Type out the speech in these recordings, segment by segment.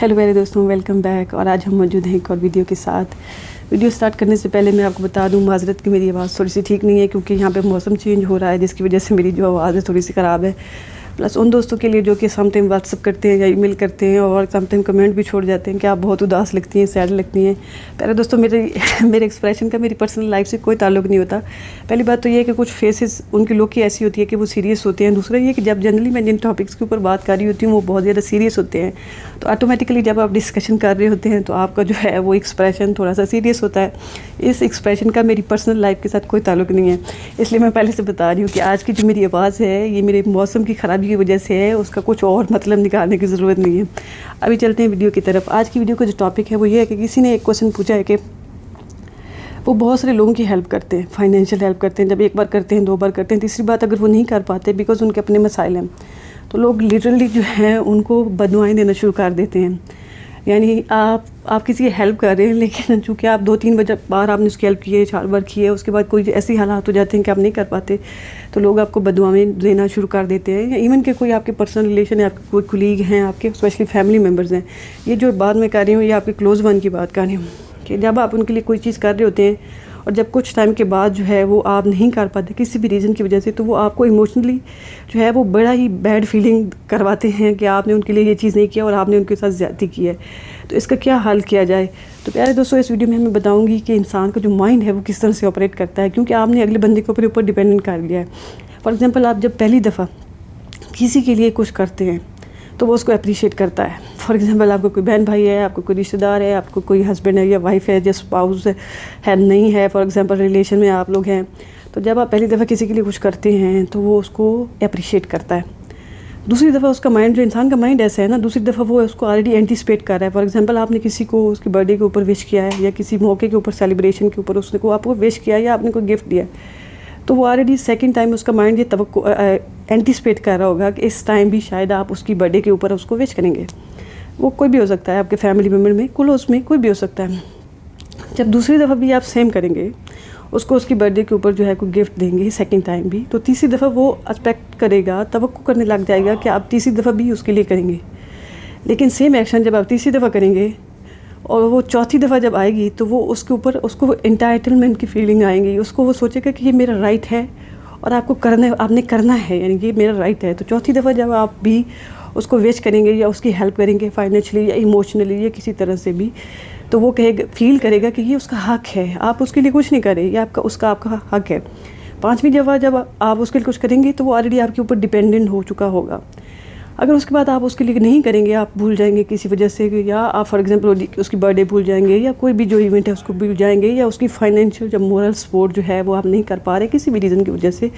Hello मेरे दोस्तों, welcome back. और आज हम मौजूद हैं एक और वीडियो के साथ। वीडियो स्टार्ट करने से पहले मैं आपको बता दूं, माजरत कि मेरी आवाज़ थोड़ी सी ठीक नहीं है क्योंकि यहाँ पे मौसम चेंज हो रहा है, जिसकी वजह से मेरी जो आवाज़ है थोड़ी सी ख़राब है। प्लस उन दोस्तों के लिए जो कि सम टाइम व्हाट्सअप करते हैं या ईमेल करते हैं और सम टाइम कमेंट भी छोड़ जाते हैं कि आप बहुत उदास लगती हैं, सैड लगती हैं। प्यारे दोस्तों, मेरे एक्सप्रेशन का मेरी पर्सनल लाइफ से कोई ताल्लुक नहीं होता। पहली बात तो ये है कि कुछ फेसेस उनके लोग की ऐसी होती है कि वो सीरियस होते हैं। दूसरा ये कि जब जनरली मैं जिन टॉपिक्स के ऊपर बात कर रही होती हूँ वो बहुत ज़्यादा सीरियस होते हैं, तो ऑटोमेटिकली जब आप डिस्कशन कर रहे होते हैं तो आपका जो है वो एक्सप्रेशन थोड़ा सा सीरियस होता है। इस एक्सप्रेशन का मेरी पर्सनल लाइफ के साथ कोई ताल्लुक नहीं है, इसलिए मैं पहले से बता रही हूँ कि आज की जो मेरी आवाज़ है ये मेरे मौसम की ख़राबी की वजह से है, उसका कुछ और मतलब निकालने की ज़रूरत नहीं है। अभी चलते हैं वीडियो की तरफ। आज की वीडियो का जो टॉपिक है वो ये है कि किसी ने एक क्वेश्चन पूछा है कि वो बहुत सारे लोगों की हेल्प करते हैं, फाइनेंशियल हेल्प करते हैं। जब एक बार करते हैं, दो बार करते हैं, तीसरी बात अगर वो नहीं कर पाते बिकॉज़ उनके अपने मसाइल हैं, तो लोग लिटरली जो है उनको बददुआएं देना शुरू कर देते हैं। यानी आप किसी की हेल्प कर रहे हैं, लेकिन चूँकि आप 2-3 बार आपने उसकी हेल्प की है, 4 बार की है, उसके बाद कोई ऐसी हालात हो जाते हैं कि आप नहीं कर पाते, तो लोग आपको बददुआएं देना शुरू कर देते हैं। या इवन के कोई आपके पर्सनल रिलेशन है, आपके कोई कुलीग हैं, आपके स्पेशली फैमिली मेम्बर्स हैं। ये जो बात मैं कर रही हूँ ये आपके क्लोज़ वन की बात कर रही हूँ कि जब आप उनके लिए कोई चीज़ कर रहे होते हैं और जब कुछ टाइम के बाद जो है वो आप नहीं कर पाते किसी भी रीज़न की वजह से, तो वो आपको इमोशनली जो है वो बड़ा ही बैड फीलिंग करवाते हैं कि आपने उनके लिए ये चीज़ नहीं किया और आपने उनके साथ ज़्यादती की है। तो इसका क्या हल किया जाए? तो प्यारे दोस्तों, इस वीडियो में मैं बताऊंगी कि इंसान का जो माइंड है वो किस तरह से ऑपरेट करता है, क्योंकि आपने अगले बंदे के ऊपर डिपेंडेंट कर लिया है। फॉर एग्ज़ाम्पल, आप जब पहली दफ़ा किसी के लिए कुछ करते हैं तो वो उसको अप्रिशिएट करता है। फॉर एग्ज़ाम्पल, आपको कोई बहन भाई है, आपको कोई रिश्तेदार है, आपको कोई हस्बैंड है या वाइफ है, जो स्पाउस है नहीं है, फॉर एग्ज़ाम्पल रिलेशन में आप लोग हैं, तो जब आप पहली दफ़ा किसी के लिए कुछ करते हैं तो वो उसको अप्रिशिएट करता है। दूसरी दफ़ा उसका माइंड, जो इंसान का माइंड ऐसा है ना, दूसरी दफ़ा वो उसको ऑलरेडी एंटिसिपेट कर रहा है। फॉर एग्ज़ाम्पल, आपने किसी को उसके बर्थडे के ऊपर विश किया है या किसी मौके के ऊपर, सेलिब्रेशन के ऊपर उसने को आपको विश किया या आपने कोई गिफ्ट दिया है, तो वो ऑलरेडी सेकंड टाइम उसका माइंड ये तवक्को एंटिसिपेट कर रहा होगा कि इस टाइम भी शायद आप उसकी बर्थडे के ऊपर उसको विश करेंगे। वो कोई भी हो सकता है, आपके फैमिली मेम्बर में, क्लोज में कोई भी हो सकता है। जब दूसरी दफ़ा भी आप सेम करेंगे, उसको उसकी बर्थडे के ऊपर जो है कोई गिफ्ट देंगे सेकंड टाइम भी, तो तीसरी दफ़ा वो एक्सपेक्ट करेगा, तवक्को करने लग जाएगा कि आप तीसरी दफ़ा भी उसके लिए करेंगे। लेकिन सेम एक्शन जब आप तीसरी दफ़ा करेंगे और वो चौथी दफ़ा जब आएगी तो वो उसके ऊपर उसको एंटाइटलमेंट की फीलिंग आएगी। उसको वो सोचेगा कि ये मेरा राइट है और आपको आपने करना है, यानी कि ये मेरा राइट है। तो चौथी दफ़ा जब आप भी उसको विश करेंगे या उसकी हेल्प करेंगे फाइनेंशियली या इमोशनली या किसी तरह से भी, तो वो कहेगा, फील करेगा कि ये उसका हक़ है, आप उसके लिए कुछ नहीं करें, ये आपका हक़ है। पाँचवीं दफ़ा जब आप उसके लिए कुछ करेंगे तो वो ऑलरेडी आपके ऊपर डिपेंडेंट हो चुका होगा। अगर उसके बाद आप उसके लिए नहीं करेंगे, आप भूल जाएंगे किसी वजह से, या आप फॉर एग्जांपल उसकी बर्थडे भूल जाएंगे या कोई भी जो इवेंट है उसको भूल जाएंगे, या उसकी फाइनेंशियल जब मोरल सपोर्ट जो है वो आप नहीं कर पा रहे किसी भी रीज़न की वजह से,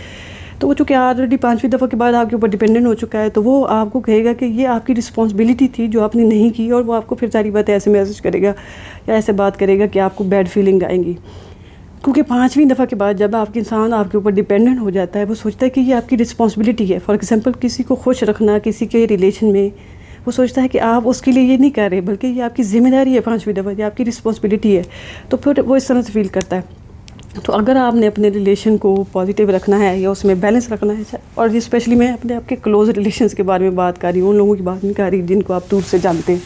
तो वो चूँकि ऑलरेडी पाँचवीं दफ़ा के बाद आपके ऊपर डिपेंडेंट हो चुका है, तो वो आपको कहेगा कि ये आपकी रिस्पॉन्सिबिलिटी थी जो आपने नहीं की, और वो आपको फिर सारी बातें ऐसे मैसेज करेगा या ऐसे बात करेगा कि आपको बैड फीलिंग आएंगी। क्योंकि पाँचवीं दफ़ा के बाद जब आपके इंसान आपके ऊपर डिपेंडेंट हो जाता है, वो सोचता है कि ये आपकी रिस्पॉन्सिबिलिटी है। फॉर एग्जांपल, किसी को खुश रखना, किसी के रिलेशन में, वो सोचता है कि आप उसके लिए ये नहीं कर रहे बल्कि ये आपकी ज़िम्मेदारी है, पाँचवीं दफ़ा ये आपकी रिस्पॉन्सिबिलिटी है, तो फिर वो इस तरह से फील करता है। तो अगर आपने अपने रिलेशन को पॉजिटिव रखना है या उसमें बैलेंस रखना है, और स्पेशली मैं अपने आपके क्लोज रिलेशंस के बारे में बात कर रही हूँ, उन लोगों की बात नहीं कर रही जिनको आप दूर से जानते हैं,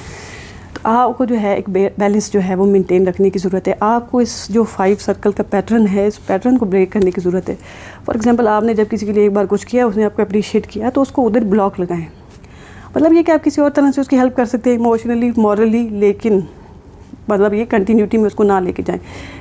तो आपको जो है एक बैलेंस जो है वो मेंटेन रखने की ज़रूरत है। आपको इस जो 5 सर्कल का पैटर्न है, इस पैटर्न को ब्रेक करने की ज़रूरत है। फॉर एग्जांपल, आपने जब किसी के लिए एक बार कुछ किया, उसने आपको अप्रिशिएट किया, तो उसको उधर ब्लॉक लगाएं। मतलब ये कि आप किसी और तरह से उसकी हेल्प कर सकते हैं, इमोशनली, मॉरली, लेकिन मतलब ये कंटिन्यूटी में उसको ना लेके जाएं।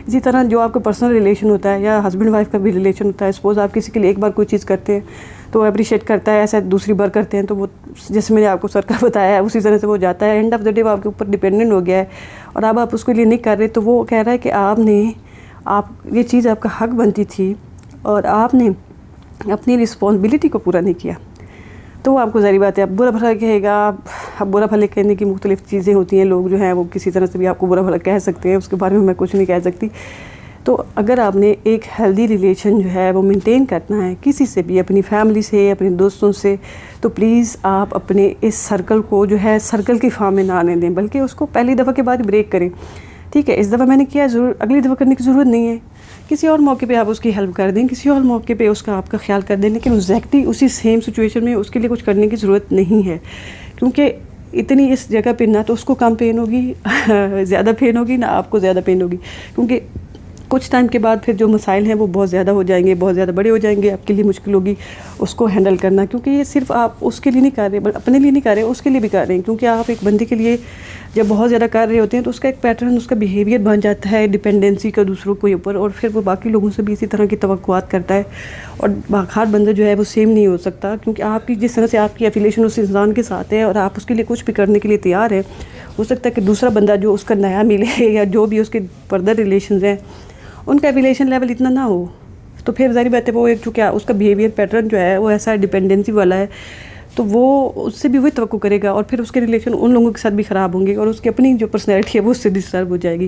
इसी तरह जो आपका पर्सनल रिलेशन होता है या हस्बैंड वाइफ का भी रिलेशन होता है, सपोज़ आप किसी के लिए एक बार कोई चीज़ करते हैं तो अप्रिशिएट करता है, ऐसा दूसरी बार करते हैं तो वो, जैसे मैंने आपको सर्कल बताया है, उसी तरह से वो जाता है। एंड ऑफ द डे वो आपके ऊपर डिपेंडेंट हो गया है और अब आप उसके लिए नहीं कर रहे, तो वो कह रहा है कि आप ये चीज़ आपका हक़ बनती थी और आपने अपनी रिस्पॉन्सिबिलिटी को पूरा नहीं किया। तो वो आपको ज़ाहिर बात है अब बुरा भला कहेगा। अब बुरा भला कहने की मुख्तलिफ़ चीज़ें होती हैं, लोग जो हैं वो किसी तरह से भी आपको बुरा भला कह सकते हैं, उसके बारे में मैं कुछ नहीं कह सकती। तो अगर आपने एक हेल्दी रिलेशन जो है वो मेंटेन करना है किसी से भी, अपनी फैमिली से, अपने दोस्तों से, तो प्लीज़ आप अपने इस सर्कल को जो है सर्कल की फॉर्म में ना आने दें, बल्कि उसको पहली दफ़ा के बाद ब्रेक करें। ठीक है, इस दफ़ा मैंने किया, ज़रूर अगली दफ़ा करने की ज़रूरत नहीं है। किसी और मौके पे आप उसकी हेल्प कर दें, किसी और मौके पे उसका आपका ख्याल कर दें, लेकिन एग्जैक्टली उसी सेम सिचुएशन में उसके लिए कुछ करने की ज़रूरत नहीं है, क्योंकि اتنی اس جگہ پہ نہ تو اس کو کم پین ہوگی زیادہ پین ہوگی، نہ آپ کو زیادہ پین ہوگی، کیونکہ کچھ ٹائم کے بعد پھر جو مسائل ہیں وہ بہت زیادہ ہو جائیں گے، بہت زیادہ بڑے ہو جائیں گے، آپ کے لیے مشکل ہوگی اس کو ہینڈل کرنا، کیونکہ یہ صرف آپ اس کے لیے نہیں کر رہے، اپنے لیے نہیں کر رہے، اس کے لیے بھی کر رہے ہیں، کیونکہ آپ ایک بندے کے لیے جب بہت زیادہ کر رہے ہوتے ہیں تو اس کا ایک پیٹرن، اس کا بیہیویئر بن جاتا ہے ڈپینڈنسی کا دوسروں کے اوپر، اور پھر وہ باقی لوگوں سے بھی اسی طرح کی توقعات کرتا ہے، اور ہر بندہ جو ہے وہ سیم نہیں ہو سکتا، کیونکہ آپ کی جس طرح سے آپ کی ایفیلیشن اس انسان کے ساتھ ہے اور آپ اس کے لیے کچھ بھی کرنے کے لیے تیار ہے، ہو سکتا ہے کہ دوسرا بندہ جو اس کا نیا ملے یا جو بھی اس کے فردر ریلیشنز ہیں ان کا ایفیلیشن لیول اتنا نہ ہو، تو پھر ظاہر بات ہے وہ ایک چونکہ اس کا بیہیویئر پیٹرن جو ہے وہ ایسا ڈپینڈنسی والا ہے، تو وہ اس سے بھی وہی توقع کرے گا، اور پھر اس کے ریلیشن ان لوگوں کے ساتھ بھی خراب ہوں گے، اور اس کی اپنی جو پرسنالٹی ہے وہ اس سے ڈسٹرب ہو جائے گی۔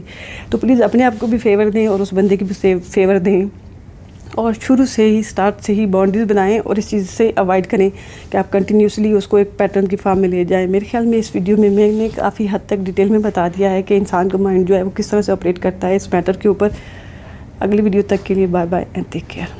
تو پلیز اپنے آپ کو بھی فیور دیں اور اس بندے کی بھی فیور دیں، اور شروع سے ہی اسٹارٹ سے ہی باؤنڈریز بنائیں، اور اس چیز سے اوائڈ کریں کہ آپ کنٹینیوسلی اس کو ایک پیٹرن کی فارم میں لے جائیں۔ میرے خیال میں اس ویڈیو میں نے کافی حد تک ڈیٹیل میں بتا دیا ہے کہ انسان کا مائنڈ جو ہے وہ کس طرح سے آپریٹ کرتا ہے اس میٹر کے اوپر۔ اگلی ویڈیو تک کے لیے bye bye and take care.